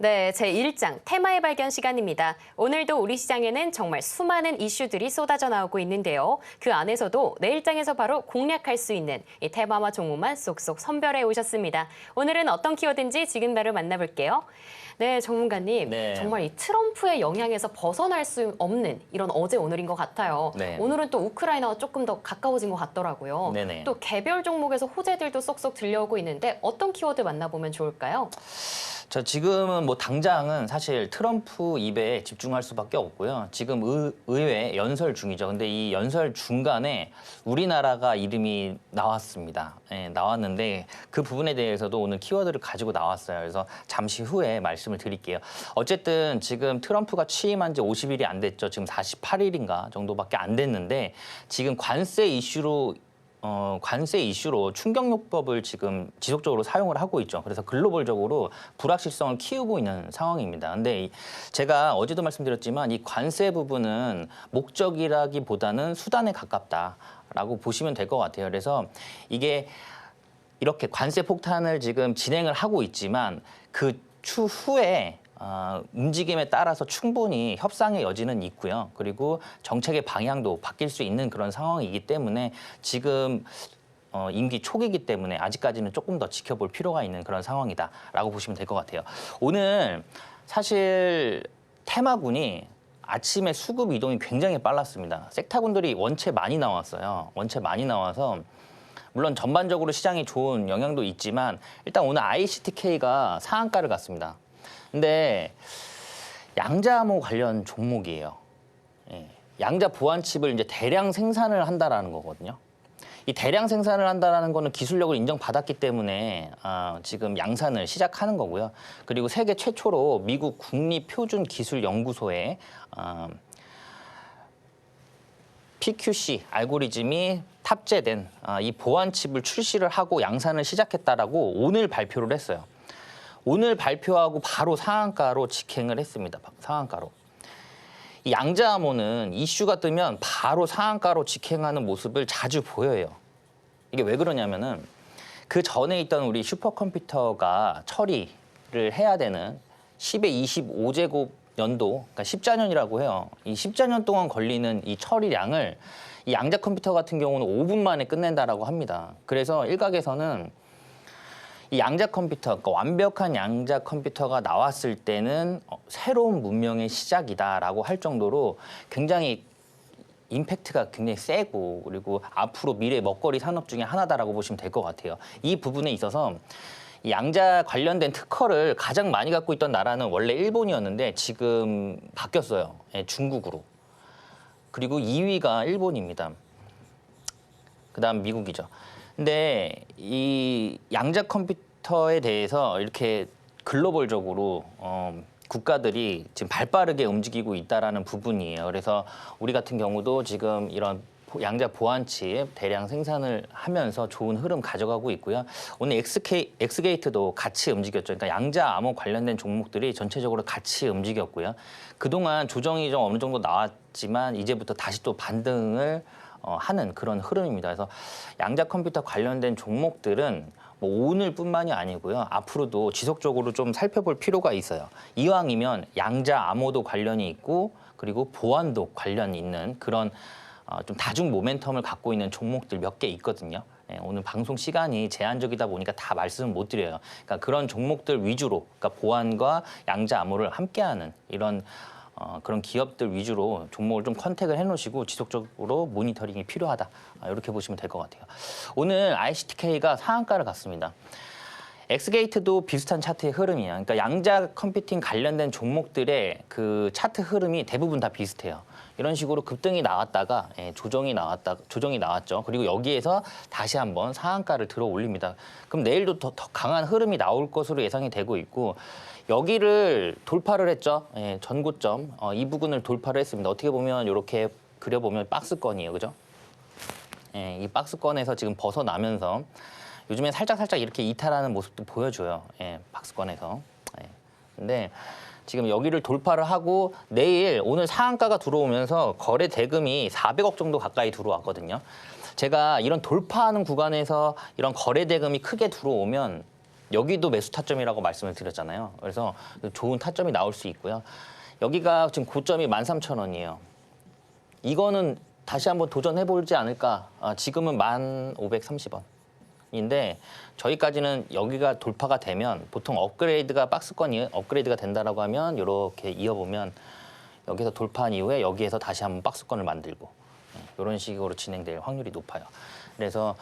네, 제1장 테마의 발견 시간입니다. 오늘도 우리 시장에는 정말 수많은 이슈들이 쏟아져 나오고 있는데요. 그 안에서도 내일장에서 바로 공략할 수 있는 이 테마와 종목만 쏙쏙 선별해 오셨습니다. 오늘은 어떤 키워드인지 지금 바로 만나볼게요. 네, 전문가님. 네. 정말 이 트럼프의 영향에서 벗어날 수 없는 이런 어제 오늘인 것 같아요. 네. 오늘은 또 우크라이나와 조금 더 가까워진 것 같더라고요. 네네. 또 개별 종목에서 호재들도 쏙쏙 들려오고 있는데 어떤 키워드 만나보면 좋을까요? 저 지금은 뭐 당장은 사실 트럼프 입에 집중할 수밖에 없고요. 지금 의회 연설 중이죠. 근데 이 연설 중간에 우리나라가 이름이 나왔습니다. 예, 나왔는데 그 부분에 대해서도 오늘 키워드를 가지고 나왔어요. 그래서 잠시 후에 말씀을 드릴게요. 어쨌든 지금 트럼프가 취임한 지 50일이 안 됐죠. 지금 48일인가 정도밖에 안 됐는데 지금 관세 이슈로 충격요법을 지금 지속적으로 사용을 하고 있죠. 그래서 글로벌적으로 불확실성을 키우고 있는 상황입니다. 근데 제가 어제도 말씀드렸지만 이 관세 부분은 목적이라기보다는 수단에 가깝다라고 보시면 될 것 같아요. 그래서 이게 이렇게 관세 폭탄을 지금 진행을 하고 있지만 그 추후에 움직임에 따라서 충분히 협상의 여지는 있고요. 그리고 정책의 방향도 바뀔 수 있는 그런 상황이기 때문에 지금 임기 초기이기 때문에 아직까지는 조금 더 지켜볼 필요가 있는 그런 상황이다라고 보시면 될 것 같아요. 오늘 사실 테마군이 아침에 수급 이동이 굉장히 빨랐습니다. 섹터군들이 원체 많이 나왔어요. 원체 많이 나와서 물론 전반적으로 시장이 좋은 영향도 있지만 일단 오늘 ICTK가 상한가를 갔습니다. 근데 양자암호 관련 종목이에요. 예, 양자 보안칩을 이제 대량 생산을 한다라는 거거든요. 이 대량 생산을 한다라는 거는 기술력을 인정받았기 때문에 지금 양산을 시작하는 거고요. 그리고 세계 최초로 미국 국립표준기술연구소에 PQC 알고리즘이 탑재된 이 보안칩을 출시를 하고 양산을 시작했다라고 오늘 발표를 했어요. 오늘 발표하고 바로 상한가로 직행을 했습니다. 상한가로. 이 양자암호는 이슈가 뜨면 바로 상한가로 직행하는 모습을 자주 보여요. 이게 왜 그러냐면은 그 전에 있던 우리 슈퍼컴퓨터가 처리를 해야 되는 10의 25제곱 연도, 그러니까 14년이라고 해요. 이 14년 동안 걸리는 이 처리량을 이 양자 컴퓨터 같은 경우는 5분 만에 끝낸다라고 합니다. 그래서 일각에서는 이 양자 컴퓨터, 그러니까 완벽한 양자 컴퓨터가 나왔을 때는 새로운 문명의 시작이다라고 할 정도로 굉장히 임팩트가 굉장히 세고 그리고 앞으로 미래 먹거리 산업 중에 하나다라고 보시면 될 것 같아요. 이 부분에 있어서 이 양자 관련된 특허를 가장 많이 갖고 있던 나라는 원래 일본이었는데 지금 바뀌었어요. 예, 중국으로. 그리고 2위가 일본입니다. 그다음 미국이죠. 근데 이 양자 컴퓨터에 대해서 이렇게 글로벌적으로 국가들이 지금 발빠르게 움직이고 있다라는 부분이에요. 그래서 우리 같은 경우도 지금 이런 양자 보안칩 대량 생산을 하면서 좋은 흐름 가져가고 있고요. 오늘 엑스게이트도 같이 움직였죠. 그러니까 양자 암호 관련된 종목들이 전체적으로 같이 움직였고요. 그동안 조정이 좀 어느 정도 나왔지만 이제부터 다시 또 반등을 하는 그런 흐름입니다. 그래서 양자 컴퓨터 관련된 종목들은 뭐 오늘뿐만이 아니고요. 앞으로도 지속적으로 좀 살펴볼 필요가 있어요. 이왕이면 양자 암호도 관련이 있고 그리고 보안도 관련이 있는 그런 좀 다중 모멘텀을 갖고 있는 종목들 몇 개 있거든요. 예, 오늘 방송 시간이 제한적이다 보니까 다 말씀을 못 드려요. 그러니까 그런 종목들 위주로, 그러니까 보안과 양자 암호를 함께하는 이런 그런 기업들 위주로 종목을 좀 컨택을 해놓으시고 지속적으로 모니터링이 필요하다. 이렇게 보시면 될 것 같아요. 오늘 ICTK가 상한가를 갔습니다. 엑스게이트도 비슷한 차트의 흐름이에요. 그러니까 양자 컴퓨팅 관련된 종목들의 그 차트 흐름이 대부분 다 비슷해요. 이런 식으로 급등이 나왔다가 조정이 나왔죠. 그리고 여기에서 다시 한번 상한가를 들어 올립니다. 그럼 내일도 더 강한 흐름이 나올 것으로 예상이 되고 있고 여기를 돌파를 했죠. 전고점 이 부분을 돌파를 했습니다. 어떻게 보면 이렇게 그려보면 박스권이에요, 그죠? 이 박스권에서 지금 벗어나면서 요즘에 살짝 이렇게 이탈하는 모습도 보여줘요. 박스권에서. 근데 지금 여기를 돌파를 하고 내일 오늘 상한가가 들어오면서 거래 대금이 400억 정도 가까이 들어왔거든요. 제가 이런 돌파하는 구간에서 이런 거래 대금이 크게 들어오면 여기도 매수 타점이라고 말씀을 드렸잖아요. 그래서 좋은 타점이 나올 수 있고요. 여기가 지금 고점이 13,000원이에요. 이거는 다시 한번 도전해보지 않을까. 지금은 1,530원인데 저희까지는 여기가 돌파가 되면 보통 업그레이드가 박스권이 업그레이드가 된다라고 하면 이렇게 이어보면 여기서 돌파한 이후에 여기에서 다시 한번 박스권을 만들고 이런 식으로 진행될 확률이 높아요. 그래서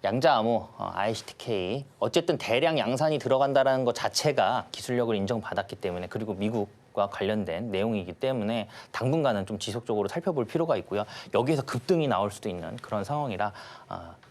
양자암호, ICTK 어쨌든 대량 양산이 들어간다는 것 자체가 기술력을 인정받았기 때문에 그리고 미국과 관련된 내용이기 때문에 당분간은 좀 지속적으로 살펴볼 필요가 있고요. 여기에서 급등이 나올 수도 있는 그런 상황이라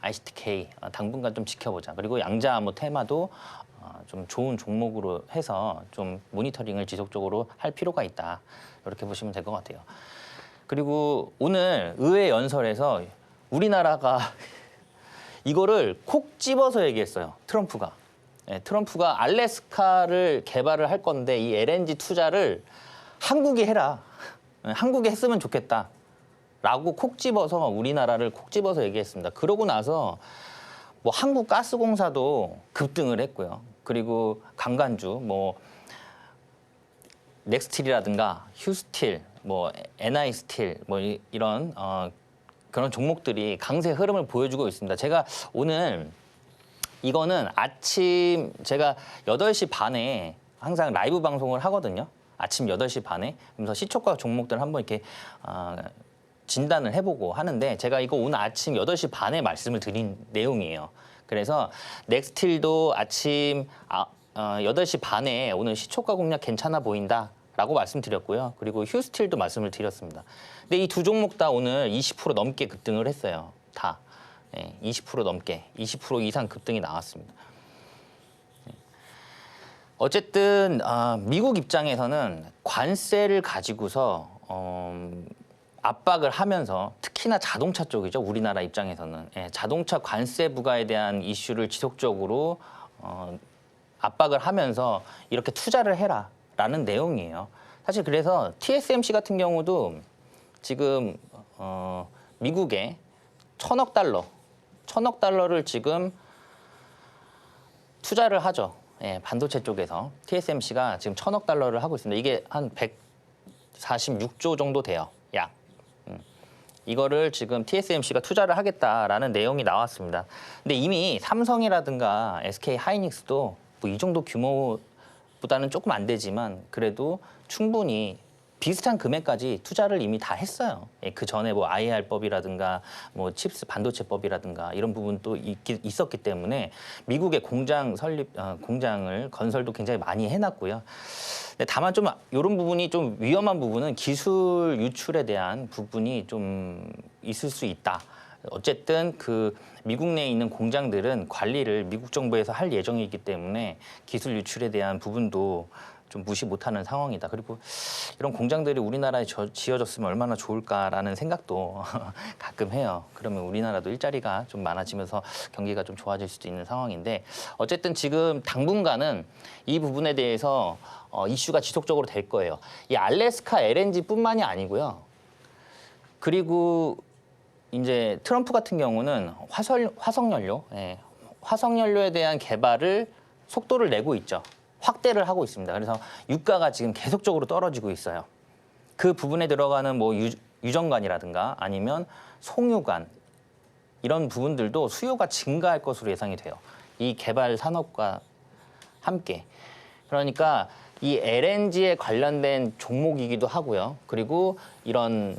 ICTK 당분간 좀 지켜보자. 그리고 양자암호 테마도 좀 좋은 종목으로 해서 좀 모니터링을 지속적으로 할 필요가 있다. 이렇게 보시면 될 것 같아요. 그리고 오늘 의회 연설에서 우리나라가 이거를 콕 집어서 얘기했어요. 트럼프가. 트럼프가 알래스카를 개발을 할 건데 이 LNG 투자를 한국이 해라. 한국이 했으면 좋겠다. 라고 콕 집어서 우리나라를 콕 집어서 얘기했습니다. 그러고 나서 뭐 한국가스공사도 급등을 했고요. 그리고 강간주 뭐 넥스틸이라든가 휴스틸, 뭐 NI스틸 뭐 이런 그런 종목들이 강세 흐름을 보여주고 있습니다. 제가 오늘 이거는 아침 제가 8시 반에 항상 라이브 방송을 하거든요. 아침 8시 반에. 그래서 시초가 종목들 한번 이렇게 진단을 해보고 하는데 제가 이거 오늘 아침 8시 반에 말씀을 드린 내용이에요. 그래서 넥스틸도 아침 8시 반에 오늘 시초가 공략 괜찮아 보인다. 라고 말씀드렸고요. 그리고 휴스틸도 말씀을 드렸습니다. 근데 이 두 종목 다 오늘 20% 넘게 급등을 했어요. 다. 20% 넘게, 20% 이상 급등이 나왔습니다. 어쨌든 미국 입장에서는 관세를 가지고서 압박을 하면서 특히나 자동차 쪽이죠. 우리나라 입장에서는. 자동차 관세 부과에 대한 이슈를 지속적으로 압박을 하면서 이렇게 투자를 해라. 라는 내용이에요. 사실 그래서 TSMC 같은 경우도 지금 미국에 1,000억 달러를 지금 투자를 하죠. 반도체 쪽에서 TSMC가 지금 1,000억 달러를 하고 있습니다. 이게 한 146조 정도 돼요. 약. 이거를 지금 TSMC가 투자를 하겠다라는 내용이 나왔습니다. 근데 이미 삼성이라든가 SK 하이닉스도 뭐 이 정도 규모 보다는 조금 안 되지만 그래도 충분히 비슷한 금액까지 투자를 이미 다 했어요. 그 전에 뭐 IR법이라든가 뭐 칩스 반도체법이라든가 이런 부분도 있었기 때문에 미국의 공장을 건설도 굉장히 많이 해놨고요. 근데 다만 좀 이런 부분이 좀 위험한 부분은 기술 유출에 대한 부분이 좀 있을 수 있다. 어쨌든 그 미국 내에 있는 공장들은 관리를 미국 정부에서 할 예정이기 때문에 기술 유출에 대한 부분도 좀 무시 못하는 상황이다. 그리고 이런 공장들이 우리나라에 지어졌으면 얼마나 좋을까라는 생각도 가끔 해요. 그러면 우리나라도 일자리가 좀 많아지면서 경기가 좀 좋아질 수도 있는 상황인데 어쨌든 지금 당분간은 이 부분에 대해서 이슈가 지속적으로 될 거예요. 이 알래스카 LNG뿐만이 아니고요. 그리고 이제 트럼프 같은 경우는 화석연료에 대한 개발을 속도를 내고 있죠. 확대를 하고 있습니다. 그래서 유가가 지금 계속적으로 떨어지고 있어요. 그 부분에 들어가는 뭐 유정관이라든가 아니면 송유관 이런 부분들도 수요가 증가할 것으로 예상이 돼요. 이 개발 산업과 함께. 그러니까 이 LNG에 관련된 종목이기도 하고요. 그리고 이런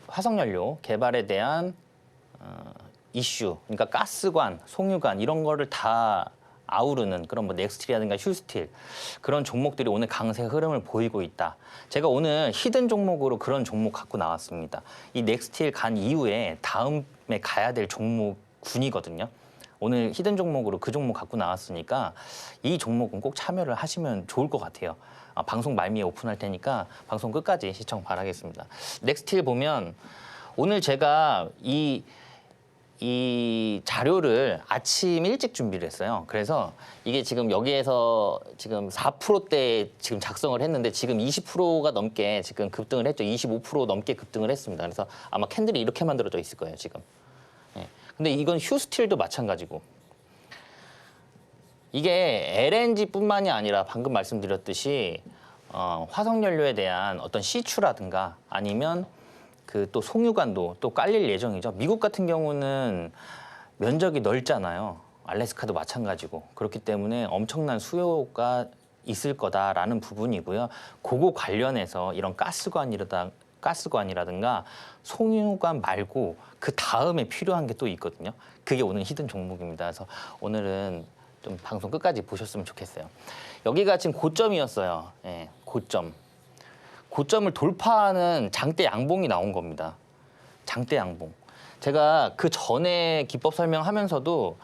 화석연료 개발에 대한 이슈, 그러니까 가스관, 송유관 이런 거를 다 아우르는 그런 뭐 넥스틸이라든가 휴스틸 그런 종목들이 오늘 강세 흐름을 보이고 있다. 제가 오늘 히든 종목으로 그런 종목 갖고 나왔습니다. 이 넥스틸 간 이후에 다음에 가야 될 종목군이거든요. 오늘 히든 종목으로 그 종목 갖고 나왔으니까 이 종목은 꼭 참여를 하시면 좋을 것 같아요. 방송 말미에 오픈할 테니까 방송 끝까지 시청 바라겠습니다. 넥스틸 보면 오늘 제가 이 자료를 아침 일찍 준비를 했어요. 그래서 이게 지금 여기에서 지금 4%대 지금 작성을 했는데 지금 20%가 넘게 지금 급등을 했죠. 25% 넘게 급등을 했습니다. 그래서 아마 캔들이 이렇게 만들어져 있을 거예요, 지금. 근데 이건 휴스틸도 마찬가지고. 이게 LNG뿐만이 아니라 방금 말씀드렸듯이 화석연료에 대한 어떤 시추라든가 아니면 그 또 송유관도 또 깔릴 예정이죠. 미국 같은 경우는 면적이 넓잖아요. 알래스카도 마찬가지고. 그렇기 때문에 엄청난 수요가 있을 거다라는 부분이고요. 그거 관련해서 이런 가스관이라든가 송유관 말고 그 다음에 필요한 게 또 있거든요. 그게 오늘 히든 종목입니다. 그래서 오늘은 좀 방송 끝까지 보셨으면 좋겠어요. 여기가 지금 고점이었어요. 예, 고점. 고점을 돌파하는 장대 양봉이 나온 겁니다. 장대 양봉. 제가 그 전에 기법 설명하면서도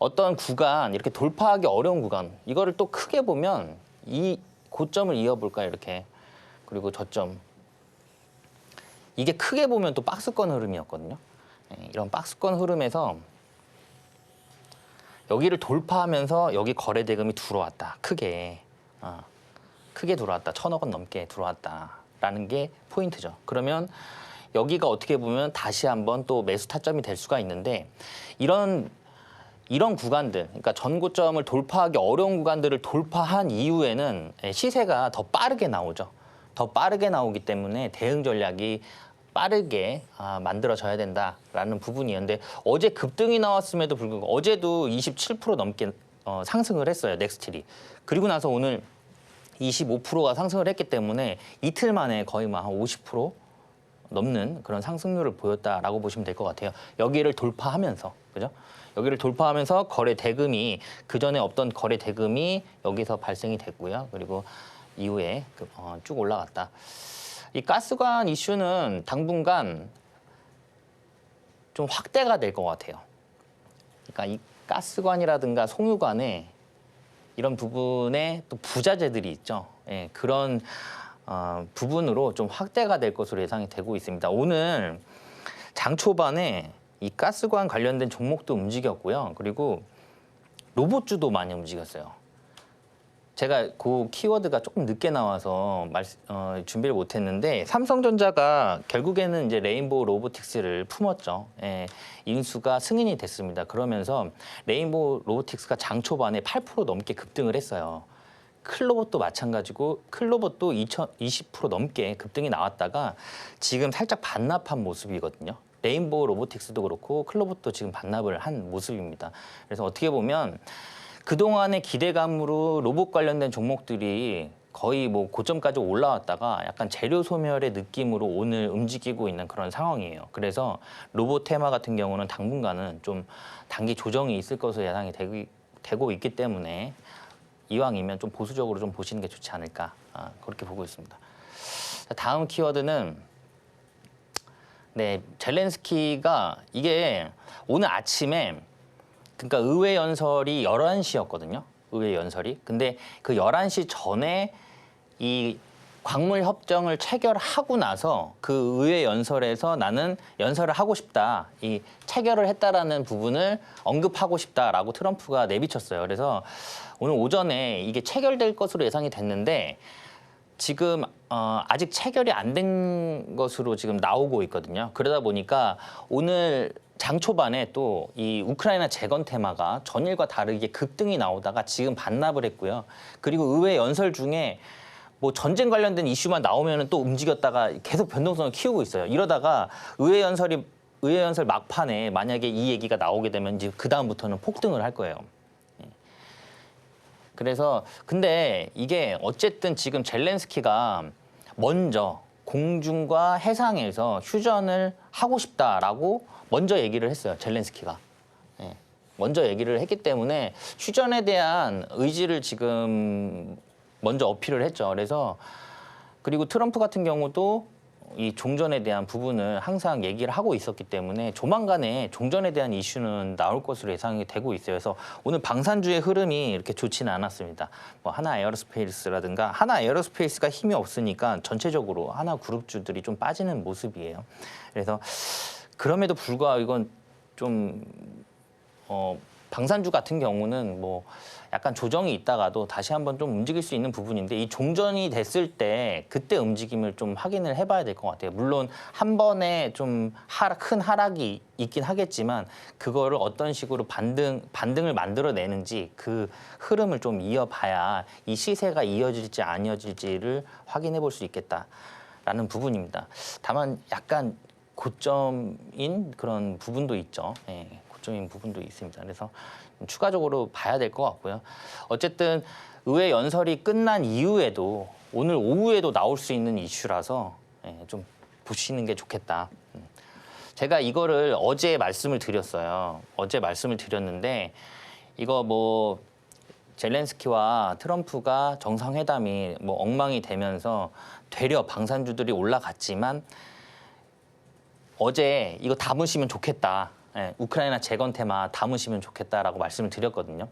어떤 구간, 이렇게 돌파하기 어려운 구간, 이거를 또 크게 보면 이 고점을 이어볼까 이렇게. 그리고 저점. 이게 크게 보면 또 박스권 흐름이었거든요. 예, 이런 박스권 흐름에서 여기를 돌파하면서 여기 거래 대금이 들어왔다. 크게. 크게 들어왔다. 1,000억 원 넘게 들어왔다라는 게 포인트죠. 그러면 여기가 어떻게 보면 다시 한번 또 매수 타점이 될 수가 있는데 이런 구간들, 그러니까 전고점을 돌파하기 어려운 구간들을 돌파한 이후에는 시세가 더 빠르게 나오죠. 더 빠르게 나오기 때문에 대응 전략이 빠르게 만들어져야 된다라는 부분이었는데 어제 급등이 나왔음에도 불구하고 어제도 27% 넘게 상승을 했어요. 넥스틸이. 그리고 나서 오늘 25%가 상승을 했기 때문에 이틀 만에 거의 한 50% 넘는 그런 상승률을 보였다라고 보시면 될 것 같아요. 여기를 돌파하면서, 그죠? 여기를 돌파하면서 거래 대금이 그전에 없던 거래 대금이 여기서 발생이 됐고요. 그리고 이후에 쭉 올라갔다. 이 가스관 이슈는 당분간 좀 확대가 될 것 같아요. 그러니까 이 가스관이라든가 송유관에 이런 부분에 또 부자재들이 있죠. 예, 그런 부분으로 좀 확대가 될 것으로 예상이 되고 있습니다. 오늘 장 초반에 이 가스관 관련된 종목도 움직였고요. 그리고 로봇주도 많이 움직였어요. 제가 그 키워드가 조금 늦게 나와서 준비를 못했는데 삼성전자가 결국에는 이제 레인보우 로보틱스를 품었죠. 예, 인수가 승인이 됐습니다. 그러면서 레인보우 로보틱스가 장 초반에 8% 넘게 급등을 했어요. 클로봇도 마찬가지고 클로봇도 20% 넘게 급등이 나왔다가 지금 살짝 반납한 모습이거든요. 레인보우 로보틱스도 그렇고 클로봇도 지금 반납을 한 모습입니다. 그래서 어떻게 보면 그동안의 기대감으로 로봇 관련된 종목들이 거의 뭐 고점까지 올라왔다가 약간 재료 소멸의 느낌으로 오늘 움직이고 있는 그런 상황이에요. 그래서 로봇 테마 같은 경우는 당분간은 좀 단기 조정이 있을 것으로 예상이 되고 있기 때문에 이왕이면 좀 보수적으로 좀 보시는 게 좋지 않을까 그렇게 보고 있습니다. 다음 키워드는 젤렌스키가 이게 오늘 아침에 그러니까 의회 연설이 11시였거든요. 의회 연설이. 근데 그 11시 전에 이 광물 협정을 체결하고 나서 그 의회 연설에서 나는 연설을 하고 싶다. 이 체결을 했다라는 부분을 언급하고 싶다라고 트럼프가 내비쳤어요. 그래서 오늘 오전에 이게 체결될 것으로 예상이 됐는데 지금 아직 체결이 안 된 것으로 지금 나오고 있거든요. 그러다 보니까 오늘 장 초반에 또 이 우크라이나 재건 테마가 전일과 다르게 급등이 나오다가 지금 반납을 했고요. 그리고 의회 연설 중에 뭐 전쟁 관련된 이슈만 나오면은 또 움직였다가 계속 변동성을 키우고 있어요. 이러다가 의회 연설 막판에 만약에 이 얘기가 나오게 되면 이제 그 다음부터는 폭등을 할 거예요. 그래서 근데 이게 어쨌든 지금 젤렌스키가 먼저 공중과 해상에서 휴전을 하고 싶다라고 먼저 얘기를 했어요. 젤렌스키가. 먼저 얘기를 했기 때문에 휴전에 대한 의지를 지금 먼저 어필을 했죠. 그래서 그리고 트럼프 같은 경우도 이 종전에 대한 부분을 항상 얘기를 하고 있었기 때문에 조만간에 종전에 대한 이슈는 나올 것으로 예상이 되고 있어요. 그래서 오늘 방산주의 흐름이 이렇게 좋지는 않았습니다. 뭐 하나 에어로스페이스라든가 하나 에어로스페이스가 힘이 없으니까 전체적으로 하나 그룹주들이 좀 빠지는 모습이에요. 그래서 그럼에도 불구하고 이건 좀 방산주 같은 경우는 뭐 약간 조정이 있다가도 다시 한번 좀 움직일 수 있는 부분인데 이 종전이 됐을 때 그때 움직임을 좀 확인을 해봐야 될 것 같아요. 물론 한 번에 좀 큰 하락이 있긴 하겠지만 그거를 어떤 식으로 반등을 만들어내는지 그 흐름을 좀 이어봐야 이 시세가 이어질지 안 이어질지를 확인해 볼 수 있겠다라는 부분입니다. 다만 약간 고점인 그런 부분도 있죠. 예, 고점인 부분도 있습니다. 그래서 추가적으로 봐야 될 것 같고요. 어쨌든 의회 연설이 끝난 이후에도 오늘 오후에도 나올 수 있는 이슈라서 좀 보시는 게 좋겠다. 제가 이거를 어제 말씀을 드렸어요. 어제 말씀을 드렸는데 이거 뭐 젤렌스키와 트럼프가 정상회담이 뭐 엉망이 되면서 되려 방산주들이 올라갔지만 어제 이거 담으시면 좋겠다. 우크라이나 재건 테마 담으시면 좋겠다라고 말씀을 드렸거든요.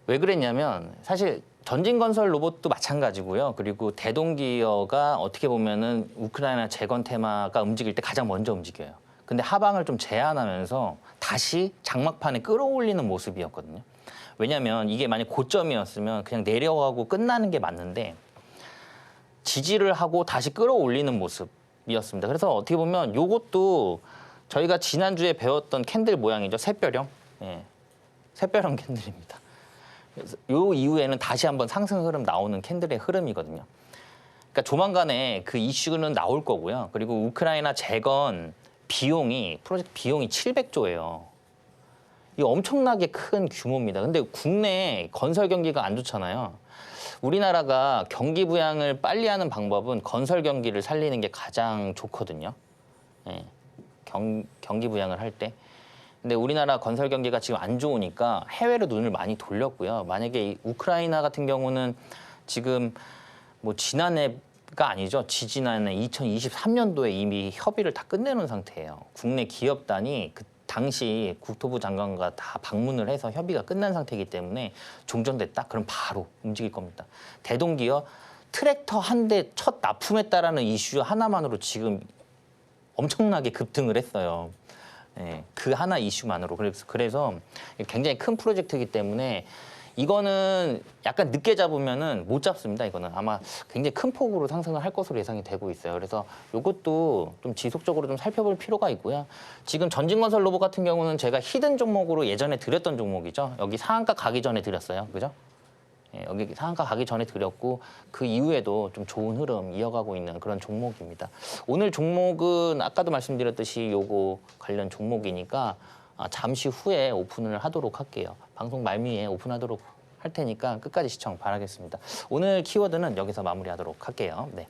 왜 그랬냐면 사실 전진건설 로봇도 마찬가지고요. 그리고 대동기어가 어떻게 보면은 우크라이나 재건 테마가 움직일 때 가장 먼저 움직여요. 근데 하방을 좀 제한하면서 다시 장막판에 끌어올리는 모습이었거든요. 왜냐하면 이게 만약 고점이었으면 그냥 내려가고 끝나는 게 맞는데 지지를 하고 다시 끌어올리는 모습이었습니다. 그래서 어떻게 보면 이것도 저희가 지난주에 배웠던 캔들 모양이죠. 샛별형. 샛별형 캔들입니다. 그래서 요 이후에는 다시 한번 상승 흐름 나오는 캔들의 흐름이거든요. 그러니까 조만간에 그 이슈는 나올 거고요. 그리고 우크라이나 재건 프로젝트 비용이 700조예요. 이거 엄청나게 큰 규모입니다. 근데 국내 건설 경기가 안 좋잖아요. 우리나라가 경기 부양을 빨리 하는 방법은 건설 경기를 살리는 게 가장 좋거든요. 경기 부양을 할 때. 근데 우리나라 건설 경기가 지금 안 좋으니까 해외로 눈을 많이 돌렸고요. 만약에 우크라이나 같은 경우는 지금 뭐 지난해가 아니죠. 지지난해 2023년도에 이미 협의를 다 끝내놓은 상태예요. 국내 기업단이 그 당시 국토부 장관과 다 방문을 해서 협의가 끝난 상태이기 때문에 종전됐다? 그럼 바로 움직일 겁니다. 대동기업 트랙터 한 대 첫 납품했다라는 이슈 하나만으로 지금 엄청나게 급등을 했어요. 그 하나 이슈만으로. 그래서 굉장히 큰 프로젝트이기 때문에 이거는 약간 늦게 잡으면은 못 잡습니다. 이거는 아마 굉장히 큰 폭으로 상승을 할 것으로 예상이 되고 있어요. 그래서 이것도 좀 지속적으로 좀 살펴볼 필요가 있고요. 지금 전진건설 로봇 같은 경우는 제가 히든 종목으로 예전에 드렸던 종목이죠. 여기 상한가 가기 전에 드렸어요. 그죠? 여기 상한가 가기 전에 드렸고 그 이후에도 좀 좋은 흐름 이어가고 있는 그런 종목입니다. 오늘 종목은 아까도 말씀드렸듯이 요거 관련 종목이니까 잠시 후에 오픈을 하도록 할게요. 방송 말미에 오픈하도록 할 테니까 끝까지 시청 바라겠습니다. 오늘 키워드는 여기서 마무리하도록 할게요. 네.